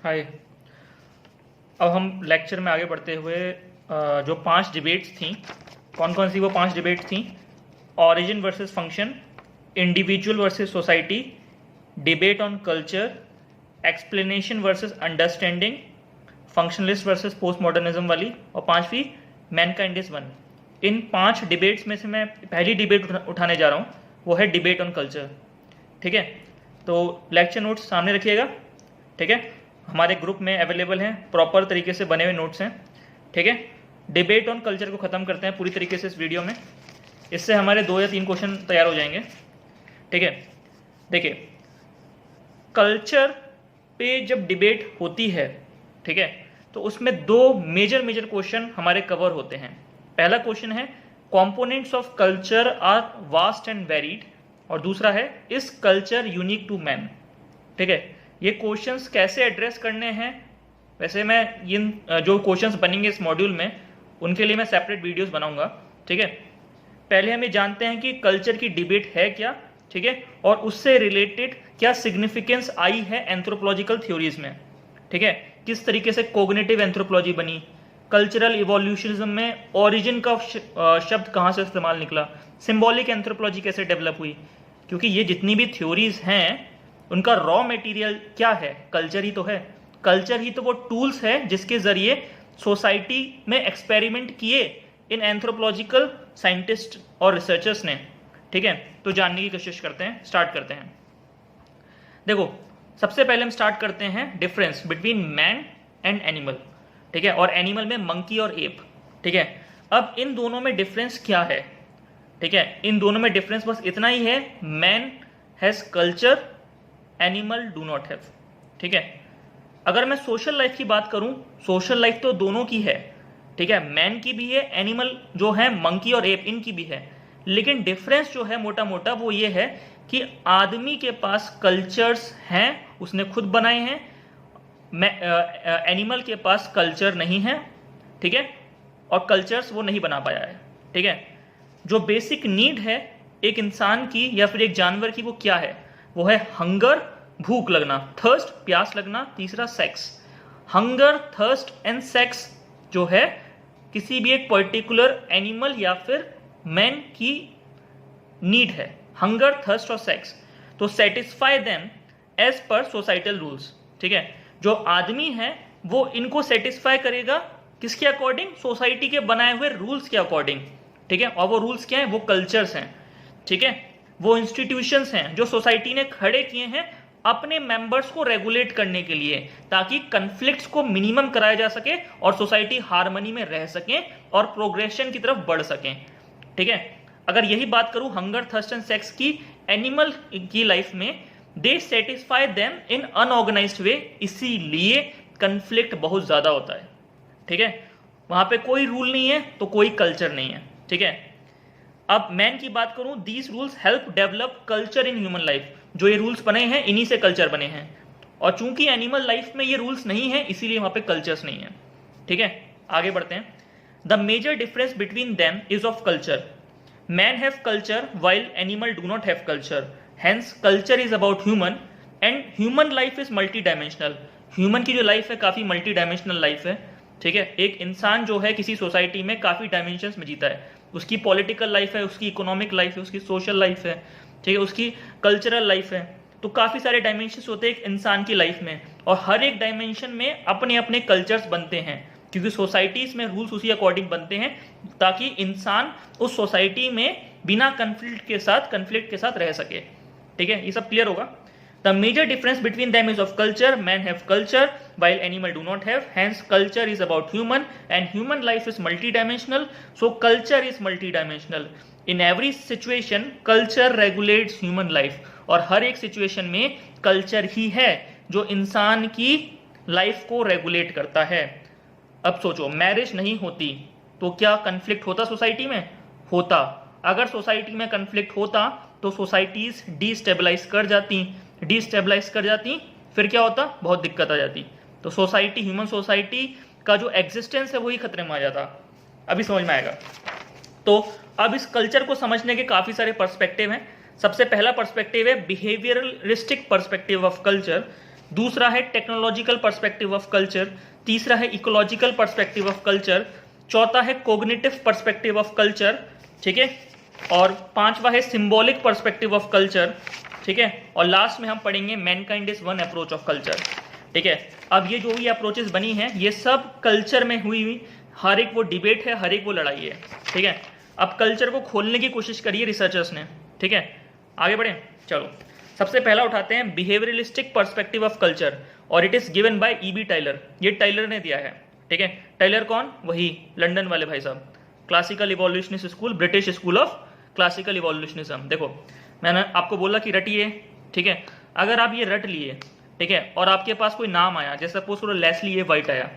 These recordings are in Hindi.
हाय। अब हम लेक्चर में आगे बढ़ते हुए जो 5 डिबेट्स थी, कौन कौन सी वो 5 डिबेट्स थी? Origin versus function, individual versus society, debate on culture, explanation versus understanding, functionalist versus post modernism वाली, और 5वीं मैनकाइंड इज वन। इन 5 डिबेट्स में से मैं पहली डिबेट उठाने जा रहा हूँ, वो है डिबेट ऑन कल्चर। ठीक है, तो लेक्चर नोट्स सामने रखिएगा। ठीक है, हमारे ग्रुप में अवेलेबल हैं, प्रॉपर तरीके से बने हुए नोट्स हैं। ठीक है, डिबेट ऑन कल्चर को ख़त्म करते हैं पूरी तरीके से इस वीडियो में। इससे हमारे 2 या 3 क्वेश्चन तैयार हो जाएंगे। ठीक है, देखिए कल्चर पे जब डिबेट होती है, ठीक है, तो उसमें 2 मेजर क्वेश्चन हमारे कवर होते हैं। पहला क्वेश्चन है components of culture are vast and varied, और दूसरा है is culture unique to man. ठीक है, ये क्वेश्चंस कैसे एड्रेस करने हैं, वैसे मैं इन जो क्वेश्चंस बनेंगे इस मॉड्यूल में उनके लिए मैं सेपरेट वीडियोस बनाऊंगा। ठीक है, पहले हम ये जानते हैं कि कल्चर की डिबेट है क्या। ठीक है, और उससे रिलेटेड क्या सिग्निफिकेंस आई है एंथ्रोपोलॉजिकल थ्योरीज में। ठीक है, किस तरीके से कोग्निटिव एंथ्रोपोलॉजी बनी, कल्चरल इवोल्यूशनिज्म में ओरिजिन का शब्द कहाँ से इस्तेमाल निकला, सिंबॉलिक एंथ्रोपोलॉजी कैसे डेवलप हुई, क्योंकि ये जितनी भी थ्योरीज हैं उनका रॉ मटेरियल क्या है, कल्चर ही तो है। कल्चर ही तो वो टूल्स है जिसके जरिए सोसाइटी में एक्सपेरिमेंट किए इन एंथ्रोपोलॉजिकल साइंटिस्ट और रिसर्चर्स ने। ठीक है, तो जानने की कोशिश करते हैं, स्टार्ट करते हैं। देखो, सबसे पहले हम स्टार्ट करते हैं difference between man and animal. ठीक है, और एनिमल में मंकी और एप। ठीक है, अब इन दोनों में डिफरेंस क्या है? ठीक है, इन दोनों में डिफरेंस बस इतना ही है, man has culture, animal do not have. ठीक है, अगर मैं सोशल लाइफ की बात करूं, सोशल लाइफ तो दोनों की है। ठीक है, मैन की भी है, एनिमल जो है मंकी और एप इनकी भी है। लेकिन डिफरेंस जो है मोटा मोटा वो ये है कि आदमी के पास कल्चर्स हैं, उसने खुद बनाए हैं, एनिमल के पास कल्चर नहीं है। ठीक है, और कल्चर्स वो नहीं बना पाया है। ठीक है, जो बेसिक नीड है एक इंसान की या फिर एक जानवर की, वो क्या है? वो है हंगर, भूख लगना, थर्स्ट, प्यास लगना, तीसरा sex. Hunger, thirst and sex जो है किसी भी एक पर्टिकुलर एनिमल या फिर मैन की नीड है, हंगर, थर्स्ट और सेक्स। तो satisfy them as per societal rules. ठीक है, जो आदमी है वो इनको सेटिस्फाई करेगा किसके अकॉर्डिंग? सोसाइटी के बनाए हुए रूल्स के अकॉर्डिंग। ठीक है, और वो रूल्स क्या है? वो कल्चर्स हैं। ठीक है, वो इंस्टीट्यूशंस हैं जो सोसाइटी ने खड़े किए हैं अपने मेंबर्स को रेगुलेट करने के लिए, ताकि कन्फ्लिक्ट्स को मिनिमम कराया जा सके और सोसाइटी हार्मनी में रह सके और प्रोग्रेशन की तरफ बढ़ सके। ठीक है, अगर यही बात करूं हंगर, थर्स्ट एंड सेक्स की एनिमल की लाइफ में, दे सेटिस्फाई देम इन अनऑर्गेनाइज्ड वे, इसीलिए कन्फ्लिक्ट बहुत ज्यादा होता है। ठीक है, वहां पे कोई रूल नहीं है तो कोई कल्चर नहीं है। ठीक है, अब मैन की बात करूं, these rules help develop culture in human life. जो ये रूल्स बने हैं इन्हीं से कल्चर बने हैं, और चूंकि एनिमल लाइफ में ये रूल्स नहीं है इसीलिए वहां पे कल्चर्स नहीं है। ठीक है, आगे बढ़ते हैं। The major difference between them is of culture. Man have culture while animal do not have culture, hence culture is about human and human life is multi dimensional. Human की जो लाइफ है काफी मल्टी डायमेंशनल लाइफ है। ठीक है, एक इंसान जो है किसी सोसाइटी में काफी डायमेंशंस में जीता है, उसकी पॉलिटिकल लाइफ है, उसकी इकोनॉमिक लाइफ है, उसकी सोशल लाइफ है, ठीक है, उसकी कल्चरल लाइफ है। तो काफ़ी सारे डायमेंशंस होते हैं एक इंसान की लाइफ में, और हर एक डायमेंशन में अपने अपने कल्चर्स बनते हैं, क्योंकि सोसाइटीज़ में रूल्स उसी अकॉर्डिंग बनते हैं, ताकि इंसान उस सोसाइटी में बिना कन्फ्लिक्ट के साथ रह सके। ठीक है, ये सब क्लियर होगा। The major difference between them is of culture. Men have culture while animal do not have. Hence culture is about human and human life is multidimensional. So culture is multidimensional. In every situation culture regulates human life. और हर एक सिचुएशन में कल्चर ही है जो इंसान की लाइफ को रेगुलेट करता है। अब सोचो, मैरिज नहीं होती तो क्या कन्फ्लिक्ट होता सोसाइटी में? होता। अगर सोसाइटी में कन्फ्लिक्ट होता तो सोसाइटीज डिस्टेबलाइज कर जाती, फिर क्या होता? बहुत दिक्कत आ जाती। तो सोसाइटी, ह्यूमन सोसाइटी का जो एग्जिस्टेंस है वही खतरे में आ जाता। अभी समझ में आएगा। तो अब इस कल्चर को समझने के काफी सारे पर्सपेक्टिव हैं। सबसे पहला पर्सपेक्टिव है बिहेवियरलिस्टिक पर्सपेक्टिव ऑफ कल्चर, दूसरा है टेक्नोलॉजिकल पर्सपेक्टिव ऑफ कल्चर, तीसरा है इकोलॉजिकल पर्सपेक्टिव ऑफ कल्चर, चौथा है कोग्निटिव पर्सपेक्टिव ऑफ कल्चर, ठीक है, और पांचवा है सिंबॉलिक पर्सपेक्टिव ऑफ कल्चर, ठीक है, और लास्ट में हम पढ़ेंगे Mankind is one approach of culture, ठीक है। अब ये जो भी अप्रोचेस बनी हैं ये सब कल्चर में हुई हर एक वो डिबेट है, हर एक वो लड़ाई है, ठीक है। अब कल्चर को खोलने की कोशिश करी है रिसर्चर्स ने, ठीक है। आगे बढ़े, चलो सबसे पहला उठाते हैं बिहेवियरलिस्टिक पर्सपेक्टिव ऑफ कल्चर, और it is given by E.B. Tylor. ये टाइलर ने दिया है, ठीक है। टाइलर कौन? वही लंदन वाले भाई साहब, classical evolutionist school, British school of classical evolutionism. देखो मैंने आपको बोला कि रटिए, ठीक है। अगर आप ये रट लिए, ठीक है, और आपके पास कोई नाम आया, जैसे सपोज करो लेस्ली ए वाइट आया,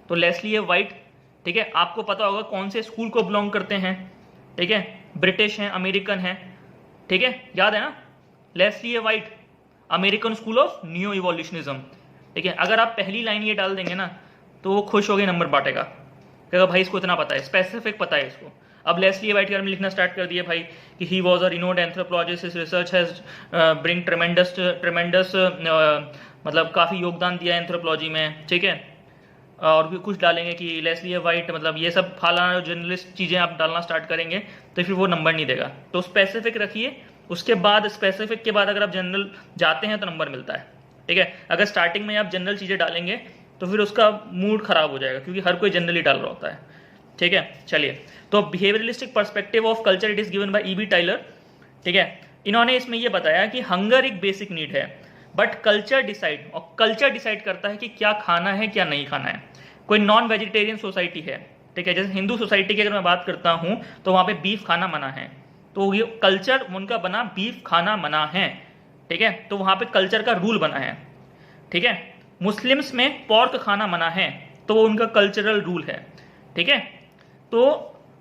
तो लेस्ली ए वाइट, ठीक है, आपको पता होगा कौन से स्कूल को बिलोंग करते हैं, ठीक है, ब्रिटिश हैं, अमेरिकन हैं, ठीक है, याद है ना, Leslie A White, American school of new evolutionism, ठीक है। अगर आप पहली लाइन ये डाल देंगे ना तो वो खुश हो गए, नंबर बांटेगा, कहेगा भाई इसको इतना पता है, स्पेसिफिक पता है इसको। अब लेस्ली ए वाइट के बारे में लिखना स्टार्ट कर दिए भाई कि he was a renowned anthropologist, his research has bring ट्रेमेंडस मतलब काफ़ी योगदान दिया एंथ्रोपोलॉजी में, ठीक है। और भी कुछ डालेंगे कि लेस्ली ए वाइट, मतलब ये सब फालाना जर्नलिस्ट चीज़ें आप डालना स्टार्ट करेंगे तो फिर वो नंबर नहीं देगा। तो स्पेसिफिक रखिए, उसके बाद स्पेसिफिक के बाद अगर आप जनरल जाते हैं तो नंबर मिलता है, ठीक है। अगर स्टार्टिंग में आप जनरल चीज़ें डालेंगे तो फिर उसका मूड खराब हो जाएगा, क्योंकि हर कोई जनरली डाल रहा होता है, ठीक है। चलिए, तो behaviouralistic perspective of culture it is given by E.B. Tylor, ठीक है। इन्होंने इसमें यह बताया कि हंगर एक बेसिक नीड है, बट कल्चर डिसाइड, और कल्चर डिसाइड करता है कि क्या खाना है क्या नहीं खाना है। कोई नॉन वेजिटेरियन सोसाइटी है, ठीक है, जैसे हिंदू सोसाइटी की अगर मैं बात करता हूं तो वहां पे बीफ खाना मना है, तो ये कल्चर उनका बना बीफ खाना मना है, ठीक है, तो वहां पे कल्चर का रूल बना है, ठीक है। मुस्लिम्स में पोर्क खाना मना है, तो वो उनका कल्चरल रूल है, ठीक है। तो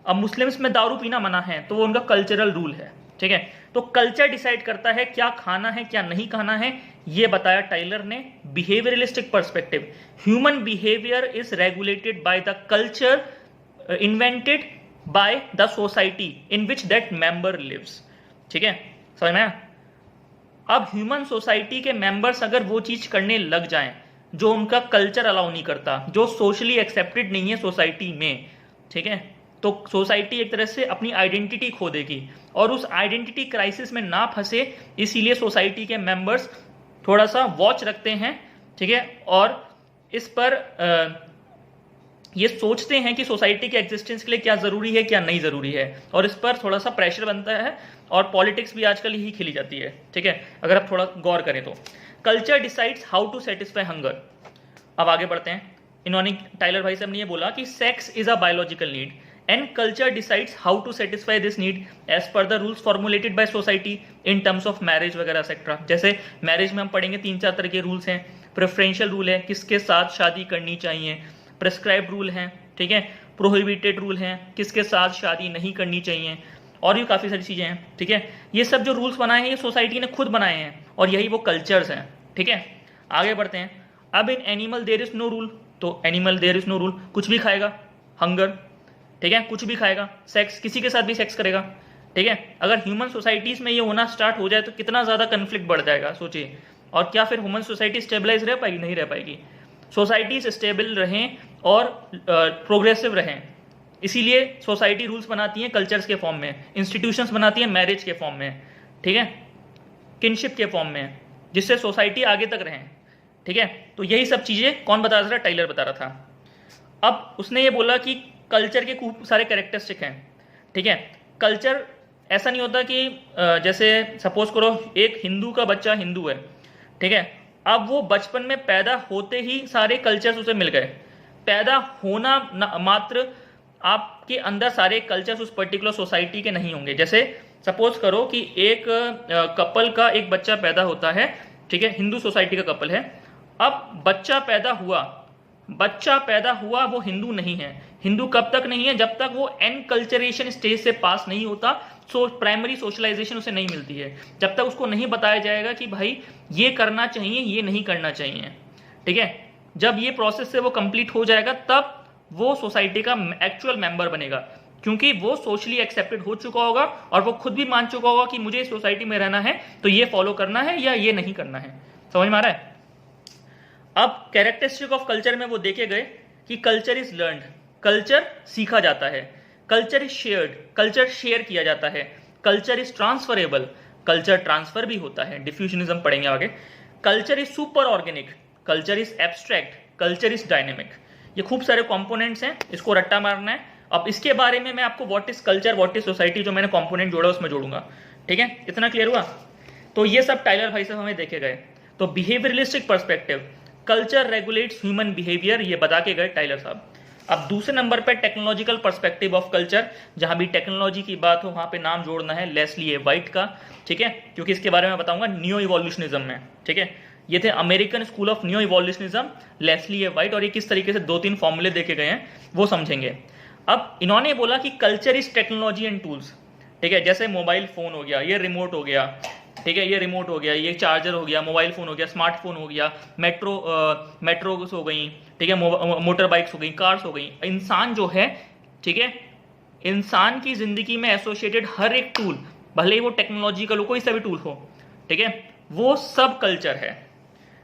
अब मुस्लिम्स में दारू पीना मना है, तो वो उनका कल्चरल रूल है, ठीक है। तो कल्चर डिसाइड करता है क्या खाना है क्या नहीं खाना है, ये बताया टाइलर ने। Behaviouralistic perspective, human behaviour is regulated by the culture invented by the society in which that member lives, ठीक है, समझ में आया? अब ह्यूमन सोसाइटी के मेंबर्स अगर वो चीज करने लग जाएं जो उनका कल्चर अलाउ नहीं करता, जो सोशली एक्सेप्टेड नहीं है सोसाइटी में, ठीक है, तो सोसाइटी एक तरह से अपनी आइडेंटिटी खो देगी, और उस आइडेंटिटी क्राइसिस में ना फंसे इसीलिए सोसाइटी के मेंबर्स थोड़ा सा वॉच रखते हैं, ठीक है, और इस पर ये सोचते हैं कि सोसाइटी के एग्जिस्टेंस के लिए क्या जरूरी है क्या नहीं जरूरी है, और इस पर थोड़ा सा प्रेशर बनता है, और पॉलिटिक्स भी आजकल यही खेली जाती है, ठीक है, अगर आप थोड़ा गौर करें तो। Culture decides how to satisfy hunger. अब आगे बढ़ते हैं। इन्होंने टाइलर भाई साहब ने ये बोला कि sex is a biological need and culture decides how to satisfy this need as per the rules formulated by society in terms of marriage वगैरह एक्सेट्रा। जैसे मैरिज में हम पढ़ेंगे 3-4 तरह के रूल्स हैं। प्रेफरेंशियल रूल है, किसके साथ शादी करनी चाहिए, प्रेस्क्राइब्ड रूल हैं, ठीक है, प्रोहिबिटेड रूल हैं, किसके साथ शादी नहीं करनी चाहिए, और भी काफ़ी सारी चीज़ें हैं, ठीक है। ये सब जो रूल्स बनाए हैं ये सोसाइटी ने खुद बनाए हैं, और यही वो कल्चर्स हैं, ठीक है। आगे बढ़ते हैं। अब in animal there is no rule, तो animal there is no rule, कुछ भी खाएगा, हंगर, ठीक है, कुछ भी खाएगा। सेक्स, किसी के साथ भी सेक्स करेगा, ठीक है। अगर ह्यूमन सोसाइटीज में ये होना स्टार्ट हो जाए तो कितना ज़्यादा कन्फ्लिक्ट बढ़ जाएगा, सोचिए। और क्या फिर ह्यूमन सोसाइटी स्टेबलाइज रह पाएगी? नहीं रह पाएगी। सोसाइटीज स्टेबल रहें और प्रोग्रेसिव रहें, इसीलिए सोसाइटी रूल्स बनाती हैं कल्चर्स के फॉर्म में, इंस्टीट्यूशंस बनाती हैं मैरिज के फॉर्म में, ठीक है, किनशिप के फॉर्म में, जिससे सोसाइटी आगे तक रहें, ठीक है। तो यही सब चीज़ें कौन बता रहा था? टाइलर बता रहा था। अब उसने ये बोला कि कल्चर के खूब सारे कैरेक्टरिस्टिक हैं, ठीक है। कल्चर ऐसा नहीं होता कि जैसे सपोज करो एक हिंदू का बच्चा हिंदू है, ठीक है, अब वो बचपन में पैदा होते ही सारे कल्चर्स उसे मिल गए। पैदा होना मात्र आपके अंदर सारे कल्चर्स उस पर्टिकुलर सोसाइटी के नहीं होंगे। जैसे सपोज करो कि एक कपल का एक बच्चा पैदा होता है, ठीक है, हिंदू सोसाइटी का कपल है। अब बच्चा पैदा हुआ वो हिंदू नहीं है। हिंदू कब तक नहीं है? जब तक वो एनकल्चरेशन स्टेज से पास नहीं होता, प्राइमरी सोशलाइजेशन उसे नहीं मिलती है। जब तक उसको नहीं बताया जाएगा कि भाई ये करना चाहिए ये नहीं करना चाहिए, ठीक है। जब ये प्रोसेस से वो कंप्लीट हो जाएगा तब वो सोसाइटी का एक्चुअल मेंबर बनेगा, क्योंकि वो सोशली एक्सेप्टेड हो चुका होगा और वो खुद भी मान चुका होगा कि मुझे इस सोसाइटी में रहना है तो ये फॉलो करना है या ये नहीं करना है। समझ में आ रहा है? अब कैरेक्टरिस्टिक ऑफ कल्चर में वो देखे गए कि कल्चर इज लर्नड, कल्चर सीखा जाता है, culture is shared, culture share किया जाता है, culture is transferable, culture transfer भी होता है, डिफ्यूजनिज्म पढ़ेंगे आगे, culture is super organic, culture is abstract, culture is dynamic. ये खूब सारे कंपोनेंट्स हैं, इसको रट्टा मारना है। अब इसके बारे में मैं आपको what is culture, what is society, जो मैंने कंपोनेंट जोड़ा उसमें जोड़ूंगा, ठीक है, इतना क्लियर हुआ। तो ये सब टाइलर भाई साहब हमें देखे गए। तो behaviouralistic perspective, culture regulates human behaviour, ये बता के गए टाइलर साहब। अब दूसरे नंबर पे टेक्नोलॉजिकल पर्सपेक्टिव ऑफ कल्चर, जहां भी टेक्नोलॉजी की बात हो वहां पे नाम जोड़ना है लेस्ली ए वाइट का, ठीक है, क्योंकि इसके बारे में बताऊंगा नियो इवोल्यूशनिज्म में, ठीक है। ये थे American school of neo evolutionism, Leslie A White, और ये किस तरीके से 2-3 फॉर्मूले देखे गए हैं वो समझेंगे। अब इन्होंने बोला कि culture is technology and tools, ठीक है, जैसे मोबाइल फोन हो गया, ये रिमोट हो गया, ठीक है, ये रिमोट हो गया, ये चार्जर हो गया, मोबाइल फोन हो गया, स्मार्टफोन हो गया, मेट्रोस हो गई, ठीक है, मोटर बाइक्स हो गई, कार्स हो गई। इंसान जो है, ठीक है, इंसान की जिंदगी में एसोसिएटेड हर एक टूल, भले ही वो टेक्नोलॉजिकल हो, कोई सा भी टूल हो, ठीक है, वो सब कल्चर है।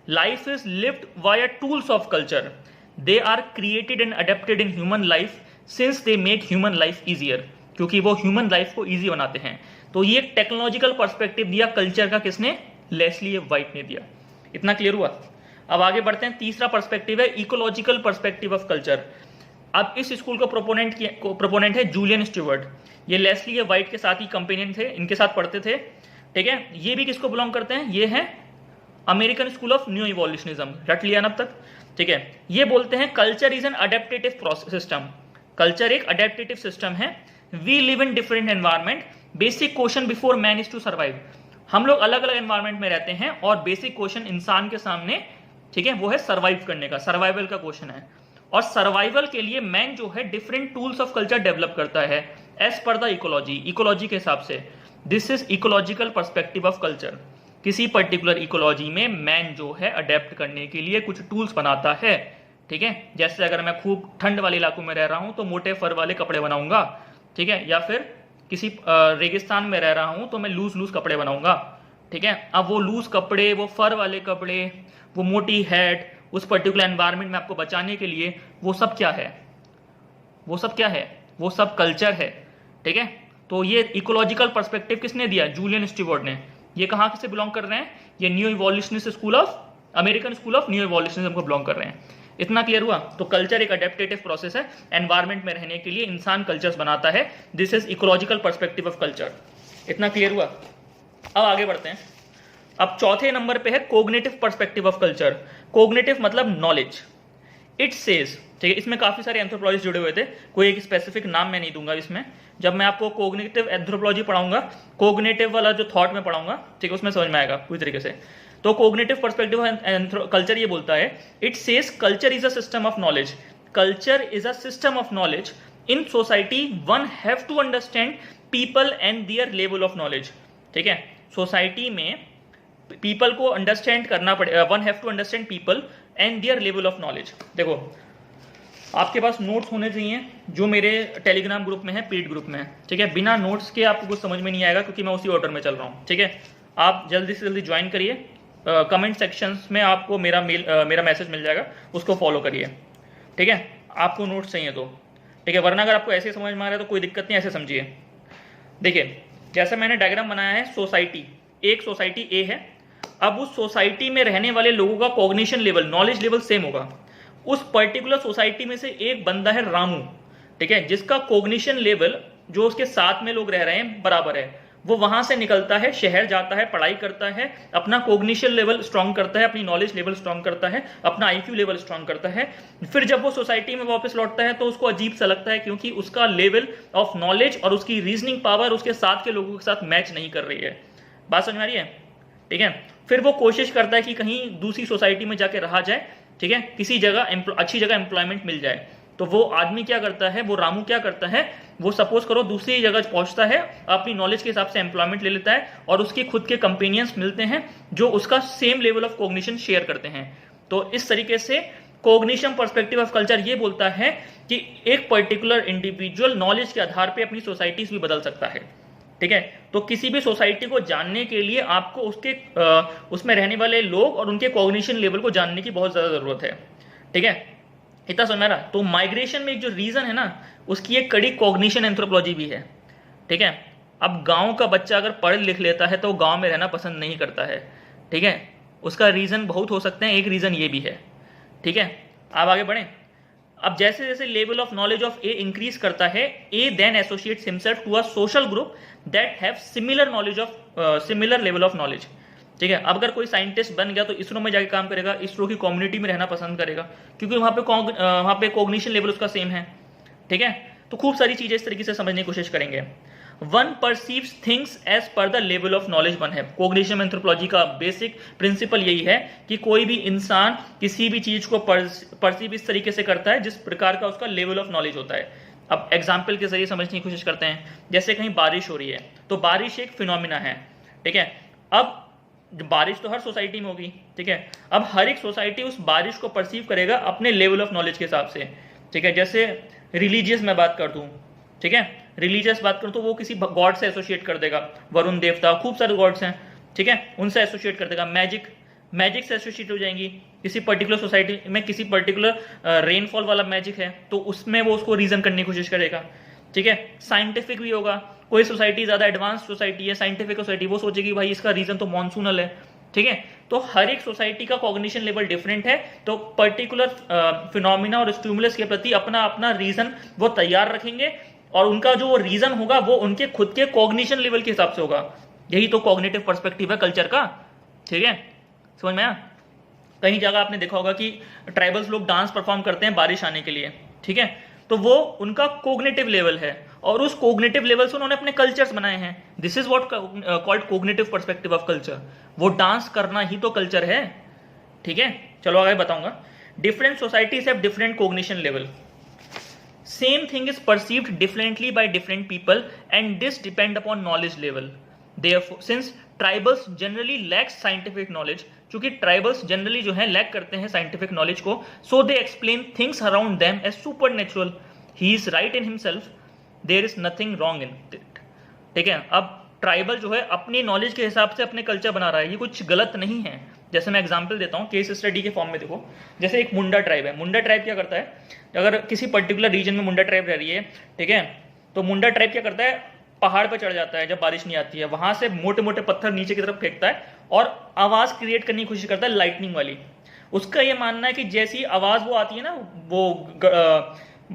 Life is lived via tools of culture, they are created and adapted in human life since they make human life easier, क्योंकि वो ह्यूमन लाइफ को इजी बनाते हैं। तो ये टेक्नोलॉजिकल पर्सपेक्टिव दिया कल्चर का, किसने? लेस्ली ए वाइट ने दिया। इतना क्लियर हुआ। अब आगे बढ़ते हैं। तीसरा पर्सपेक्टिव है इकोलॉजिकल पर्सपेक्टिव ऑफ कल्चर। अब इस स्कूल को प्रोपोनेंट है जूलियन स्टीवर्ट। ये लेस्ली ए वाइट के साथ ही कंपेनियन थे, इनके साथ पढ़ते थे, ठीक है। ये भी किसको बिलोंग करते हैं? ये है अमेरिकन स्कूल ऑफ न्यू इवोल्यूशनिज्म, रट लिया ना अब तक, ठीक है। ये बोलते हैं culture is an adaptative system, culture एक अडेप्टेटिव सिस्टम है। We live in different environment, basic question before man is to survive. हम लोग अलग अलग एनवायरमेंट में रहते हैं और बेसिक क्वेश्चन इंसान के सामने, ठीक है, वो है सर्वाइव करने का, सर्वाइवल का क्वेश्चन है। और सर्वाइवल के लिए मैन जो है different tools of culture develop करता है as per the ecology, ecology के हिसाब से। This is ecological perspective of culture. किसी पर्टिकुलर इकोलॉजी में मैन जो है अडेप्ट करने के लिए कुछ टूल्स बनाता है, ठीक है। जैसे अगर मैं खूब ठंड वाले इलाकों में रह रहा हूं तो मोटे फर वाले कपड़े बनाऊंगा, ठीक है, या फिर किसी रेगिस्तान में रह रहा हूं तो मैं लूज कपड़े बनाऊंगा, ठीक है। अब वो लूज कपड़े, वो फर वाले कपड़े, वो मोटी हैट, उस पर्टिकुलर एनवायरनमेंट में आपको बचाने के लिए, वो सब क्या है? वो सब क्या है? वो सब कल्चर है, ठीक है। तो ये इकोलॉजिकल पर्सपेक्टिव किसने दिया? जूलियन स्टीवर्ट ने। ये कहां से बिलोंग कर रहे हैं? ये new evolutionist school of, American school of new evolutionism को बिलोंग कर रहे हैं। इतना क्लियर हुआ? तो कल्चर एक अडेप्टेटिव प्रोसेस है, एनवायरमेंट में रहने के लिए इंसान कल्चर्स बनाता है। This is ecological perspective of culture. इतना क्लियर हुआ? अब आगे बढ़ते हैं। अब चौथे नंबर पे है cognitive perspective of culture. Cognitive मतलब नॉलेज। इट सेज, ठीक है, इसमें काफी सारे एंथ्रोपोलॉजिस्ट जुड़े हुए थे, कोई एक स्पेसिफिक नाम मैं नहीं दूंगा इसमें। जब मैं आपको कोग्निटिव एंथ्रोपोलॉजी पढ़ाऊंगा, कोग्निटिव वाला जो थॉट में पढ़ाऊंगा, ठीक है, उसमें समझ में आएगा पूरी तरीके से। तो कोग्निटिव पर्सपेक्टिव कल्चर ये बोलता है, it says culture is a system of knowledge. Culture is a system of knowledge. In society one have to understand people and their level of knowledge, ठीक है। सोसाइटी में पीपल को अंडरस्टैंड करना पड़ेगा, one have to understand people and their level of knowledge. देखो, आपके पास नोट्स होने चाहिए जो मेरे टेलीग्राम ग्रुप में है, पेड ग्रुप में है, ठीक है। बिना नोट्स के आपको कुछ समझ में नहीं आएगा, क्योंकि मैं उसी ऑर्डर में चल रहा हूँ, ठीक है। आप जल्दी से जल्दी ज्वाइन करिए। कमेंट सेक्शंस में आपको मेरा मैसेज मिल जाएगा, उसको फॉलो करिए, ठीक है। आपको नोट्स चाहिए तो, ठीक है, वरना अगर आपको ऐसे समझ में आ रहा है तो कोई दिक्कत नहीं, ऐसे समझिए। देखिए, जैसे मैंने डायग्राम बनाया है, सोसाइटी, एक सोसाइटी ए है। अब उस सोसाइटी में रहने वाले लोगों का cognition level, knowledge level same होगा। उस पर्टिकुलर सोसाइटी में से एक बंदा है रामू, ठीक है, जिसका कॉग्निशन लेवल जो उसके साथ में लोग रह रहे हैं बराबर है। वो वहां से निकलता है, शहर जाता है, पढ़ाई करता है, अपना कॉग्निशन लेवल स्ट्रांग करता है, अपनी नॉलेज लेवल स्ट्रांग करता है, अपना आईक्यू लेवल स्ट्रांग करता है। फिर जब वो सोसाइटी में वापस लौटता है तो उसको अजीब सा लगता है, क्योंकि उसका लेवल ऑफ नॉलेज और उसकी रीजनिंग पावर उसके साथ के लोगों के साथ मैच नहीं कर रही है। बात समझ में आ रही है? ठीक है। फिर वो कोशिश करता है कि कहीं दूसरी सोसाइटी में जाके रहा जाए, ठीक है, किसी जगह अच्छी जगह एम्प्लॉयमेंट मिल जाए। तो वो आदमी क्या करता है, वो रामू क्या करता है, वो सपोज करो दूसरी जगह पहुंचता है, अपनी नॉलेज के हिसाब से एम्प्लॉयमेंट ले लेता है और उसके खुद के कंपेनियंस मिलते हैं जो उसका same level of cognition share करते हैं। तो इस तरीके से कॉग्निशन पर्सपेक्टिव ऑफ कल्चर ये बोलता है कि एक पर्टिकुलर इंडिविजुअल नॉलेज के आधार पर अपनी सोसाइटीज भी बदल सकता है, ठीक है। तो किसी भी सोसाइटी को जानने के लिए आपको उसके उसमें रहने वाले लोग और उनके कॉग्निशन लेवल को जानने की बहुत ज़्यादा ज़रूरत है, ठीक है। इतना समझ में आ रहा? तो माइग्रेशन में एक जो रीज़न है ना, उसकी एक कड़ी कॉग्निशन एंथ्रोपोलॉजी भी है, ठीक है। अब गांव का बच्चा अगर पढ़ लिख लेता है तो वो गांव में रहना पसंद नहीं करता है, ठीक है। उसका रीज़न बहुत हो सकते हैं, एक रीज़न ये भी है, ठीक है। आप आगे बढ़ें। अब जैसे जैसे level of knowledge of A increase करता है, A then associates himself to a social group that have similar knowledge of similar level of knowledge, ठीक है। अब अगर कोई साइंटिस्ट बन गया तो इसरो में जाके काम करेगा, इसरो की कम्युनिटी में रहना पसंद करेगा, क्योंकि वहाँ पे कॉग्निशन लेवल उसका सेम है, ठीक है। तो खूब सारी चीज़ें इस तरीके से समझने की कोशिश करेंगे। One perceives things as per the level of knowledge one है। कॉग्निशन एंथ्रोपोलॉजी का बेसिक प्रिंसिपल यही है कि कोई भी इंसान किसी भी चीज को परसीव इस तरीके से करता है जिस प्रकार का उसका लेवल ऑफ नॉलेज होता है। अब एग्जाम्पल के जरिए समझने की कोशिश करते हैं। जैसे कहीं बारिश हो रही है तो बारिश एक फिनोमिना है, ठीक है। अब बारिश तो हर सोसाइटी में होगी, ठीक है। अब हर एक सोसाइटी उस बारिश को परसीव करेगा अपने लेवल ऑफ नॉलेज के हिसाब से, ठीक है। जैसे रिलीजियस मैं बात कर दूं, ठीक है, रिलीजियस बात करूं तो वो किसी गॉड से एसोसिएट कर देगा, वरुण देवता, खूब सारे गॉड्स हैं, ठीक है, उनसे एसोसिएट कर देगा। मैजिक से एसोसिएट हो जाएंगी। किसी पर्टिकुलर सोसाइटी में किसी पर्टिकुलर रेनफॉल वाला मैजिक है तो उसमें वो उसको रीजन करने की कोशिश करेगा, ठीक है। साइंटिफिक भी होगा, कोई सोसाइटी ज्यादा एडवांस सोसाइटी है, साइंटिफिक सोसाइटी, वो सोचेगी भाई इसका रीजन तो मॉनसूनल है, ठीक है। तो हर एक सोसाइटी का कॉग्निशन लेवल डिफरेंट है, तो पर्टिकुलर फिनोमिना और स्टिमुलस के प्रति अपना अपना रीजन वो तैयार रखेंगे और उनका जो रीजन होगा वो उनके खुद के कॉग्निशन लेवल के हिसाब से होगा। यही तो कॉग्निटिव पर्सपेक्टिव है कल्चर का, ठीक है। समझ में आया? कहीं जगह आपने देखा होगा कि ट्राइबल्स लोग डांस परफॉर्म करते हैं बारिश आने के लिए, ठीक है। तो वो उनका कॉग्निटिव लेवल है और उस कॉग्निटिव लेवल से उन्होंने अपने कल्चर्स बनाए हैं। This is what called cognitive perspective of culture. वो डांस करना ही तो कल्चर है, ठीक है। चलो आगे बताऊंगा। Different societies have different cognition level. Same thing is perceived differently by different people and this depend upon knowledge level. Therefore, since tribals generally lack scientific knowledge, क्योंकि tribals generally जो है lack करते हैं scientific knowledge को, so they explain things around them as supernatural. He is right in himself. There is nothing wrong in it. ठीक है। अब ट्राइबल जो है अपनी नॉलेज के हिसाब से अपने कल्चर बना रहा है, ये कुछ गलत नहीं है। जैसे मैं एग्जांपल देता हूँ केस स्टडी के फॉर्म में, देखो जैसे एक मुंडा ट्राइब है। मुंडा ट्राइब क्या करता है, अगर किसी पर्टिकुलर रीजन में मुंडा ट्राइब रह रही है, ठीक है, तो मुंडा ट्राइब क्या करता है, पहाड़ पर चढ़ जाता है जब बारिश नहीं आती है, वहां से मोटे मोटे पत्थर नीचे की तरफ फेंकता है और आवाज क्रिएट करने की कोशिश करता है लाइटनिंग वाली। उसका ये मानना है कि जैसी आवाज वो आती है ना, वो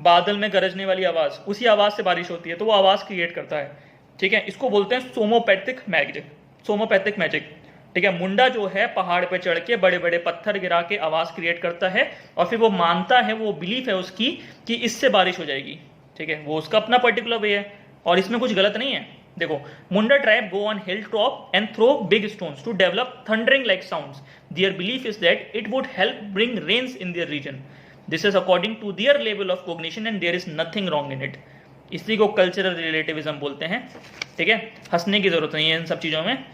बादल में गरजने वाली आवाज, उसी आवाज से बारिश होती है, तो वो आवाज क्रिएट करता है, ठीक है। इसको बोलते हैं सोमोपैथिक मैजिक, ठीक है। मुंडा जो है पहाड़ पे चढ़ के बड़े बड़े पत्थर गिरा के आवाज क्रिएट करता है और फिर वो मानता है, वो बिलीफ है उसकी कि इससे बारिश हो जाएगी, ठीक है। वो उसका अपना पर्टिकुलर वे है और इसमें कुछ गलत नहीं है। देखो, Munda tribe go on hill top and throw big stones to develop thundering like sounds. Their belief is that it would help bring rains in their region. This is according to their level of cognition and there is nothing wrong in it. इसी को कल्चरल रिलेटिविज्म बोलते हैं, ठीक है। हंसने की जरूरत नहीं है इन सब चीजों में।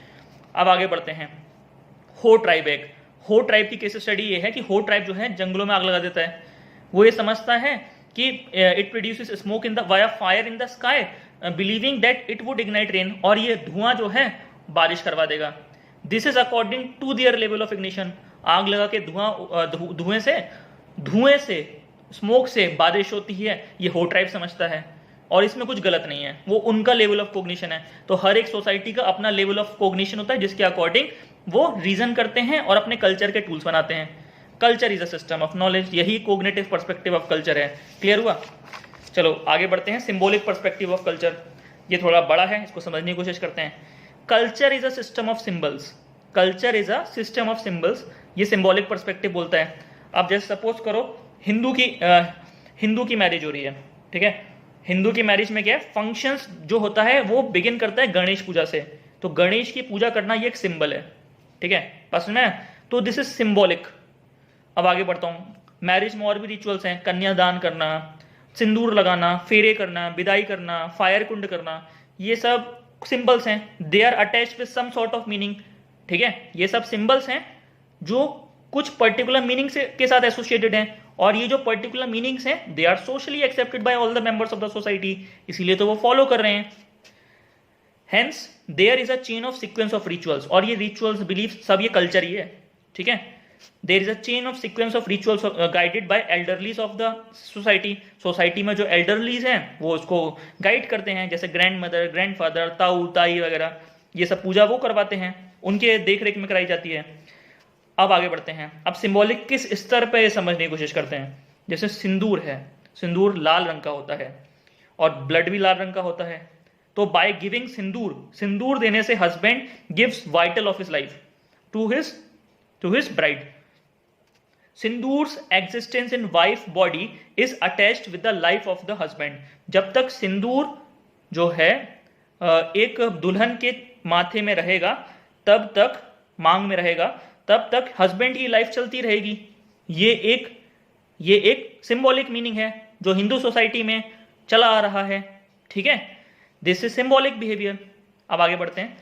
अब आगे बढ़ते हैं। हो ट्राइब ट्राइब की केस स्टडी ये है कि हो ट्राइब जो है जंगलों में आग लगा देता है। वो ये समझता है कि it produces smoke in the via fire in the sky believing that it would ignite rain, और ये धुआं जो है बारिश करवा देगा। This is according to their level of ignition. आग लगा के धुएं से स्मोक से बारिश होती है, ये हो ट्राइब समझता है और इसमें कुछ गलत नहीं है, वो उनका लेवल ऑफ कॉग्निशन है। तो हर एक सोसाइटी का अपना लेवल ऑफ कॉग्निशन होता है जिसके अकॉर्डिंग वो रीजन करते हैं और अपने कल्चर के टूल्स बनाते हैं। Culture is a system of knowledge, यही कॉग्निटिव पर्सपेक्टिव ऑफ कल्चर है। क्लियर हुआ? चलो आगे बढ़ते हैं। सिंबॉलिक पर्सपेक्टिव ऑफ कल्चर, ये थोड़ा बड़ा है, इसको समझने की कोशिश करते हैं। Culture is a system of symbols. Culture is a system of symbols, ये सिंबॉलिक पर्सपेक्टिव बोलता है। अब जैसे सपोज करो हिंदू की मैरिज हो रही है, ठीक है। हिंदू की मैरिज में क्या है, फंक्शंस जो होता है वो बिगिन करता है गणेश पूजा से। तो गणेश की पूजा करना ये एक सिंबल है, ठीक है, पास में। तो दिस इज सिंबॉलिक। अब आगे बढ़ता हूँ। मैरिज में और भी रिचुअल्स हैं, कन्यादान करना, सिंदूर लगाना, फेरे करना, विदाई करना, फायर कुंड करना, ये सब सिंबल्स हैं। They are attached with some sort of meaning, ठीक है। ये सब सिंबल्स हैं जो कुछ पर्टिकुलर मीनिंग के साथ एसोसिएटेड हैं और ये जो पर्टिकुलर मीनिंग्स हैं they are socially accepted by all the members of the society, इसीलिए तो वो फॉलो कर रहे हैं। Hence there is a chain of sequence of rituals, और ये रिचुअल्स बिलीफ सब ये कल्चर ही है, ठीक है। There is a chain of sequence of rituals guided by elderlies of the society, society में जो एल्डरलीज हैं वो उसको गाइड करते हैं, जैसे ग्रैंड मदर, ग्रैंड फादर, ताऊ ताई वगैरह, ये सब पूजा वो करवाते हैं, उनके देख रेख में कराई जाती है। अब आगे बढ़ते हैं, अब सिंबॉलिक किस स्तर पे समझने की कोशिश करते हैं। जैसे सिंदूर है, सिंदूर लाल रंग का होता है और ब्लड भी लाल रंग का होता है, तो बाय गिविंग सिंदूर, सिंदूर देने से husband gives vital of his life to his bride. Sindoor's existence in wife body is attached with the life of the husband. जब तक सिंदूर जो है एक दुल्हन के माथे में रहेगा, तब तक मांग में रहेगा, तब तक हस्बैंड की लाइफ चलती रहेगी। ये एक सिंबॉलिक मीनिंग है जो हिंदू सोसाइटी में चला आ रहा है, ठीक है। This is symbolic behaviour. अब आगे बढ़ते हैं।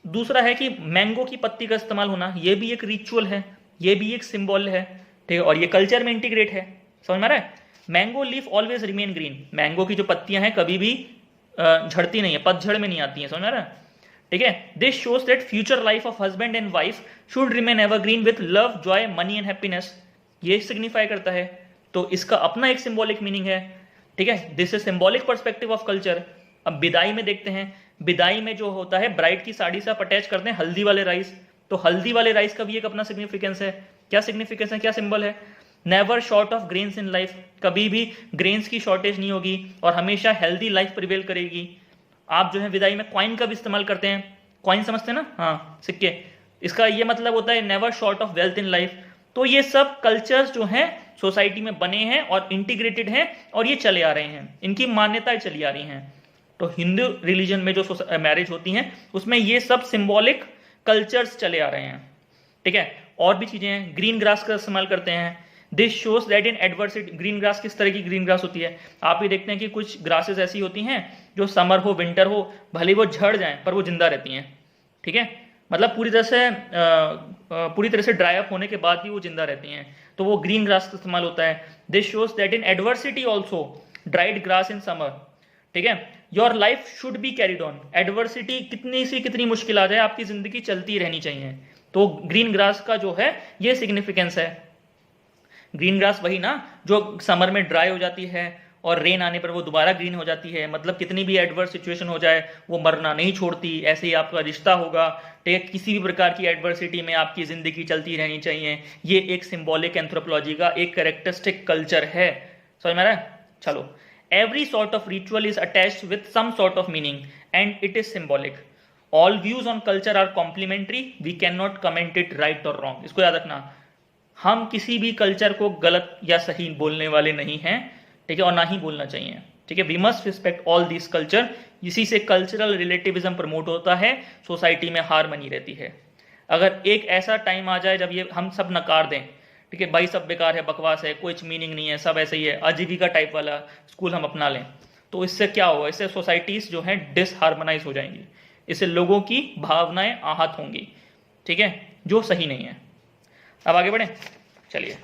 दूसरा है कि मैंगो की पत्ती का इस्तेमाल होना, ये भी एक रिचुअल है, ये भी एक सिंबल है, ठीक है, और ये कल्चर में इंटीग्रेट है। समझ में आ रहा है। Mango leaf always remain green, mango की जो पत्तियां हैं कभी भी झड़ती नहीं है, पतझड़ में नहीं आती हैं। समझ में आ रहा है, ठीक है। This shows that future life of husband and wife should remain evergreen with love, Joy, money and happiness, ये सिग्निफाई करता है। तो इसका अपना एक सिंबॉलिक मीनिंग है, ठीक है। This is symbolic perspective of culture. अब विदाई में देखते हैं, विदाई में जो होता है ब्राइड की साड़ी से आप अटैच करते हैं हल्दी वाले राइस, तो हल्दी वाले राइस का भी एक अपना सिग्निफिकेंस है। क्या सिग्निफिकेंस है, क्या सिंबल है। Never short of grains in life, कभी भी ग्रेन्स की शॉर्टेज नहीं होगी और हमेशा हेल्दी लाइफ प्रिवेल करेगी। आप जो है विदाई में कॉइन का भी इस्तेमाल करते हैं, कॉइन समझते हैं ना, हाँ, सिक्के, इसका ये मतलब होता है never short of wealth in life. तो ये सब कल्चर्स जो हैं सोसाइटी में बने हैं और इंटीग्रेटेड हैं और ये चले आ रहे हैं, इनकी मान्यताएं चली आ रही हैं। तो हिंदू रिलीजन में जो मैरिज होती हैं उसमें ये सब सिंबॉलिक कल्चर्स चले आ रहे हैं, ठीक है। और भी चीजें हैं, ग्रीन ग्रास का इस्तेमाल करते हैं। This shows that in adversity, green grass किस तरह की ग्रीन ग्रास होती है, आप ये देखते हैं कि कुछ ग्रासेस ऐसी होती हैं जो समर हो विंटर हो भले वो झड़ जाएं पर वो जिंदा रहती हैं, ठीक है, मतलब पूरी तरह से ड्राई अप होने के बाद भी वो जिंदा रहती हैं, तो वो ग्रीन ग्रास का इस्तेमाल होता है। This shows that in adversity also dried grass in summer, ठीक है। Your life should be carried on, adversity कितनी सी कितनी मुश्किल आ जाए आपकी जिंदगी चलती रहनी चाहिए। तो ग्रीन ग्रास का जो है ये सिग्निफिकेंस है। ग्रीन ग्रास वही ना जो समर में ड्राई हो जाती है और रेन आने पर वो दोबारा ग्रीन हो जाती है, मतलब कितनी भी एडवर्स सिचुएशन हो जाए वो मरना नहीं छोड़ती। ऐसे ही आपका रिश्ता होगा, ठीक है, किसी भी प्रकार की एडवर्सिटी में आपकी जिंदगी चलती रहनी चाहिए। ये एक सिंबॉलिक एंथ्रोपोलॉजी का एक कैरेक्टरिस्टिक कल्चर है। समझ में आ रहा है। चलो, every sort of ritual is attached with some sort of meaning and it is symbolic. All views on culture are complementary, we cannot comment it right or wrong. इसको याद रखना, हम किसी भी कल्चर को गलत या सही बोलने वाले नहीं हैं, ठीक है, और ना ही बोलना चाहिए, ठीक है। We must respect all this culture, इसी से कल्चरल रिलेटिविज्म प्रमोट होता है, सोसाइटी में हार्मनी रहती है। अगर एक ऐसा टाइम आ जाए जब ये हम सब नकार दें, ठीक है, भाई सब बेकार है, बकवास है, कुछ मीनिंग नहीं है, सब ऐसे ही है, आजीविका टाइप वाला स्कूल हम अपना लें, तो इससे क्या होगा, इससे सोसाइटीज जो हैं डिसहार्मोनाइज हो जाएंगी, इससे लोगों की भावनाएं आहत होंगी, ठीक है, जो सही नहीं है। अब आगे बढ़े, चलिए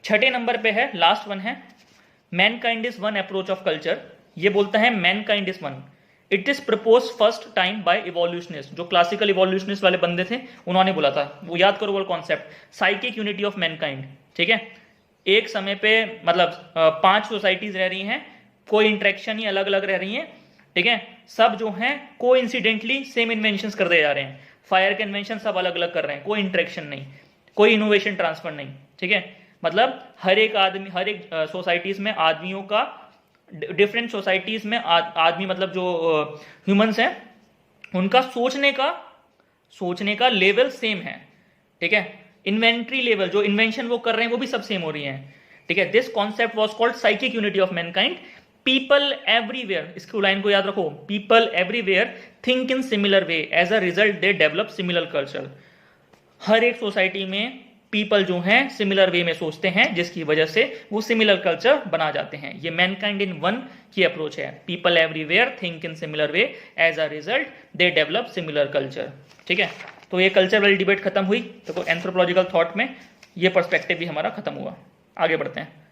छठे नंबर पे है, लास्ट वन है, mankind is one approach of culture. ये बोलता है mankind is one, it is propose first time by evolutionist, जो क्लासिकल इवोल्यूशनिस्ट वाले बंदे थे उन्होंने बोला था, वो याद करो वो concept, psychic unity of Mankind, ठीक है। एक समय पे मतलब 5 सोसाइटीज रह रही हैं, कोई इंटरेक्शन ही अलग अलग रह रही हैं, ठीक है, सब जो हैं को इंसिडेंटली सेम इन्वेंशन करते जा रहे हैं, फायर के इन्वेंशन सब अलग अलग कर रहे हैं, कोई इंटरेक्शन नहीं, कोई इनोवेशन ट्रांसफर नहीं, ठीक है। मतलब हर एक आदमी, हर एक सोसाइटीज में आदमियों का, डिफरेंट सोसाइटीज में आदमी मतलब जो ह्यूमंस हैं उनका सोचने का लेवल सेम है, ठीक है। इन्वेंट्री लेवल, जो इन्वेंशन वो कर रहे हैं वो भी सब सेम हो रही हैं, ठीक है। This concept was called psychic unity of mankind. People everywhere, इसकी लाइन को याद रखो, people everywhere think in similar way, as a result they develop similar culture. हर एक सोसाइटी में पीपल जो हैं सिमिलर वे में सोचते हैं, जिसकी वजह से वो सिमिलर कल्चर बना जाते हैं। ये मैनकाइंड इन वन की अप्रोच है, people everywhere think in similar way, as a result they develop similar culture, ठीक है। तो ये कल्चर वाली डिबेट खत्म हुई, तो एंथ्रोपोलॉजिकल थॉट में ये पर्सपेक्टिव भी हमारा खत्म हुआ। आगे बढ़ते हैं।